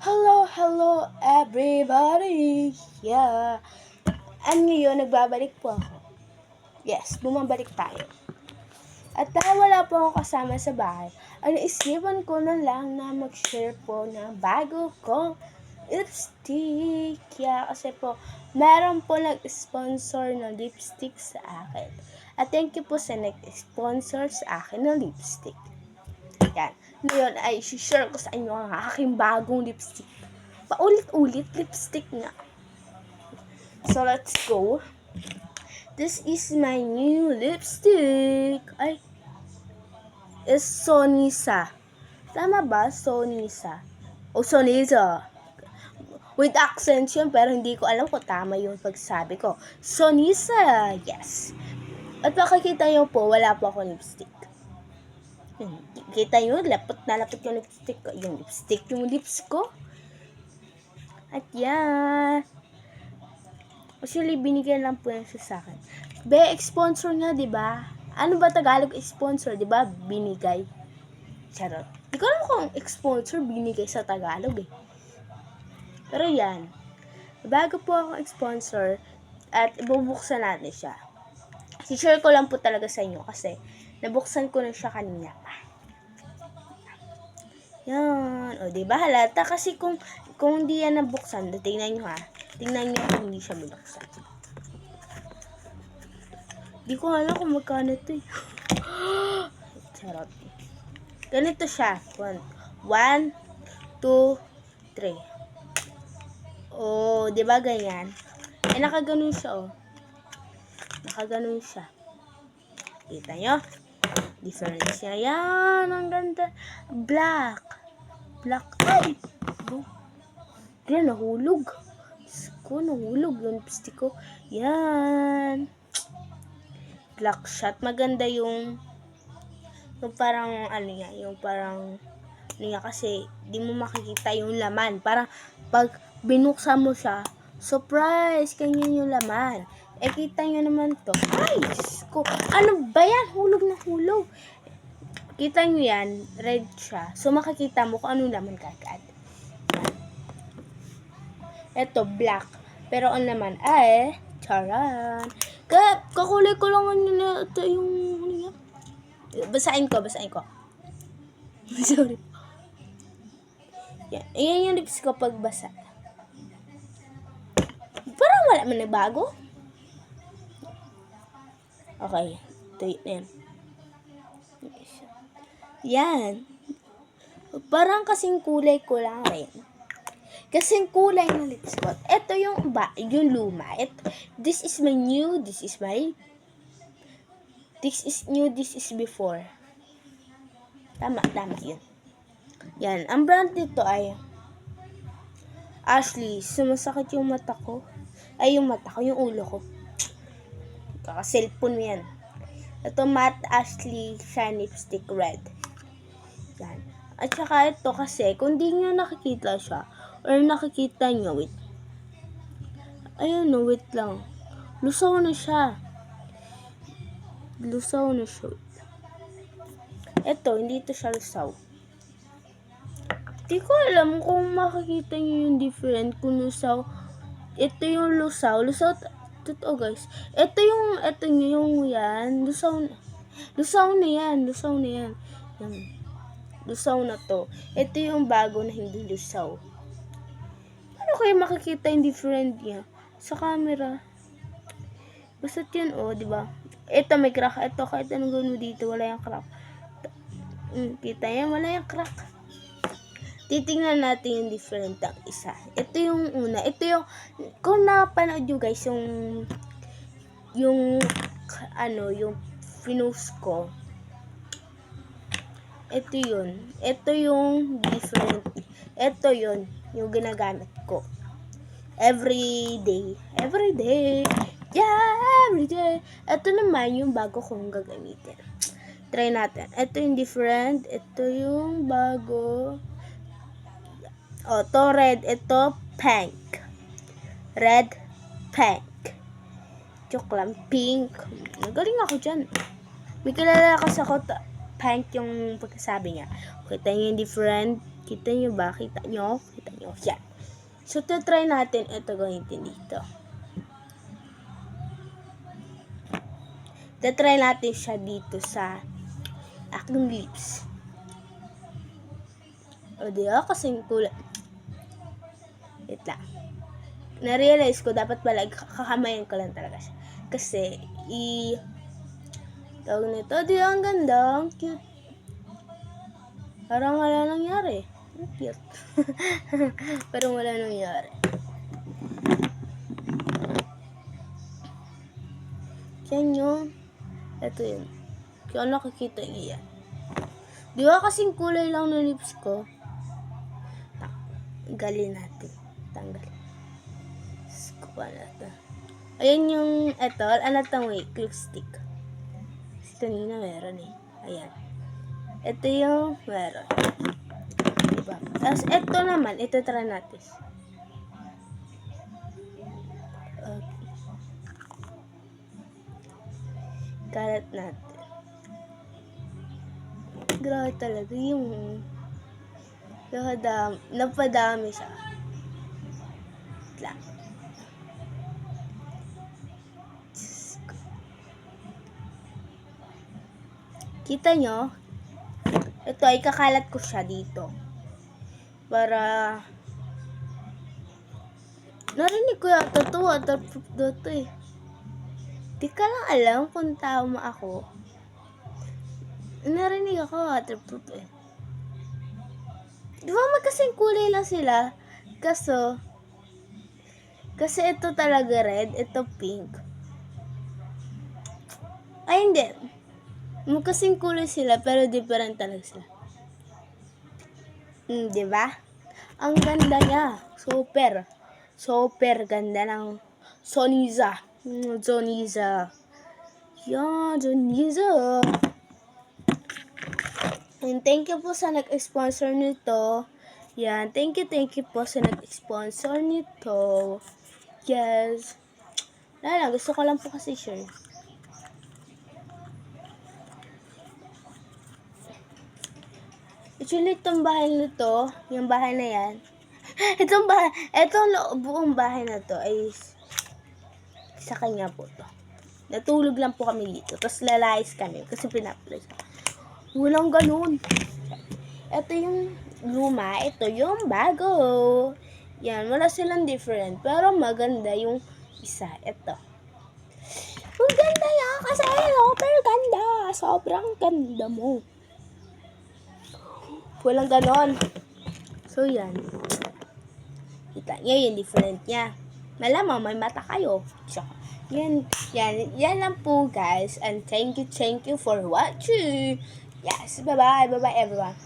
Hello everybody! Yeah. Ngayon, nagbabalik po ako. Yes, bumabalik tayo. At dahil wala po akong kasama sa bahay, naisipan ko na lang na mag-share po ng bago kong lipstick. Yeah, kasi po, meron po nag-sponsor ng lipstick sa akin. At thank you po sa nag-sponsor sa akin ng lipstick. Yan. Ngayon ay share ko sa inyo ang aking bagong lipstick. Paulit-ulit lipstick nga. So let's go. This is my new lipstick. It's Sonisa. Tama ba? Sonisa. O Sonisa. With accent yun, pero hindi ko alam kung tama yung pagsabi ko. Sonisa. Yes. At makikita nyo po, wala po ako lipstick. Kita nyo, lapot na lapot yung lipstick ko. Yung lips ko. At yan. Actually, binigyan lang po yan sa akin. Sponsor nga, diba? Ano ba Tagalog sponsor, diba? Binigay. Charot. Di ko alam kung sponsor, binigay sa Tagalog eh. Pero yan. Bago po akong sponsor, at ibubuksan natin siya. I-share ko lang po talaga sa inyo kasi nabuksan ko na siya kanina. Yan. O, diba? Halata kasi kung hindi yan nabuksan, tingnan nyo ha. Tingnan nyo kung hindi siya binuksan. Di ko alam kung magkano ito eh. Charot. Ganito siya. 1, 2, 3. O, diba ganyan? Nakaganon siya Nakaganon siya. Kita nyo? Difference niya. Yan. Ang ganda. Black. Ay! Yan, nahulog. Nahulog yung lipstick ko. Yan. Black shot. Maganda yung parang kasi di mo makikita yung laman. Parang pag binuksan mo siya, surprise, ganyan yung laman. Kita nyo naman to. Ay, ano ba yan? Hulog na hulog. Kita nyo yan, red siya. So, makikita mo kung anong laman kagad. Ito, black. Pero ang naman ay, charan. Kakulay ko lang ito yung, basahin ko. Sorry. Yan. Ayan yung lips ko pagbasa. Parang wala man nagbago. Okay. Ito yan. Yan. Parang kasing kulay ko lang rin. Kasing kulay ng lips ko. Ito yung luma. This is new, this is new, this is before. Tama yun. Yan. Ang brand nito ay Ashley. Sumasakit yung mata ko. Yung ulo ko. Kaka-cellphone yan. Ito matte Ashley Shine Lipstick Red. Yan. At saka ito kasi, kung di nyo nakikita siya, or nakikita nyo, wait lang. Lusaw na siya. Ito, hindi ito siya lusaw. Di ko alam kung makikita nyo yung different kung lusaw. Ito yung lusaw. Totoo guys. Ito yung yan. Lusaw na yan. Yan. Lusaw na to. Ito yung bago na hindi lusaw. Paano kayo makikita yung different niya? Sa camera. Basta't yan, diba? Ito may crack. Ito, kahit anong gawin mo dito, wala yung crack. Kita yan, wala yung crack. Titingnan natin yung different ng isa. Ito yung una. Ito yung, kung napanood nyo guys, yung pinost ko. Ito yun. Ito yung different. Ito yun, yung ginagamit ko. Every day. Yeah, every day. Ito naman yung bago kong gagamitin. Try natin. Ito yung different. Ito yung bago. Ito red. Ito pink. Red, pink. Joke lang. Pink. Nagaling ako dyan. May kilala kasi ako pink yung pagkasabi niya. Kita niyo yung different. Kita nyo ba? Kita nyo? Kita nyo? Yan. So, try natin ito gamitin dito. Try natin siya dito sa aking lips. O, diba? Kasing kulay. Wait lang. Na-realize ko, dapat pala kakamayan ko lang talaga siya. Kasi, tawag nito, di ang ganda, ang cute. Parang wala nangyari. Ang cute. Parang wala nangyari. Yan yun. Ito yun. Kaya nakikita niyo yan. Di ba kasing kulay lang ng lips ko? Tanggalin natin. Tanggal. Skupa natin. Ayan yung, ito, anotang way, click stick. Kasi kanina meron eh. Ayan. Ito yung meron. Diba? Tapos ito naman, ito try natin. Okay. Kalat natin. Grabe talaga yung napadami siya. Lang. Kita nyo? Ito ay kakalat ko siya dito. Para narinig ko yata ito, waterproof dito eh. Di ka lang alam kung tama ako. Narinig ako waterproof eh. Di ba magkasing kulay lang sila? Kasi ito talaga red, ito pink. Ay hindi. Magkasing kulay sila pero different talaga sila. Di ba? Ang ganda niya. Super ganda ng Soniza. Soniza. Yan, Soniza. And thank you po sa nag-sponsor nito. Yan, thank you po sa nag-sponsor nito. Yes. Wala lang, gusto ko lang po kasi share. Actually, itong bahay nito, yung bahay na yan, itong buong bahay na to ay sa kanya po to. Natulog lang po kami dito. Tapos lalayas kami kasi pinapalayas. Walang ganun. Ito yung luma, ito yung bago. Yan, wala silang different. Pero maganda yung isa. Ito. Ang ganda yan kasi super ganda. Sobrang ganda mo. Walang ganon. So, yan. Kita nyo yung different niya. Malamang may mata kayo. So, yan lang po guys. And thank you for watching. Yes, bye-bye everyone.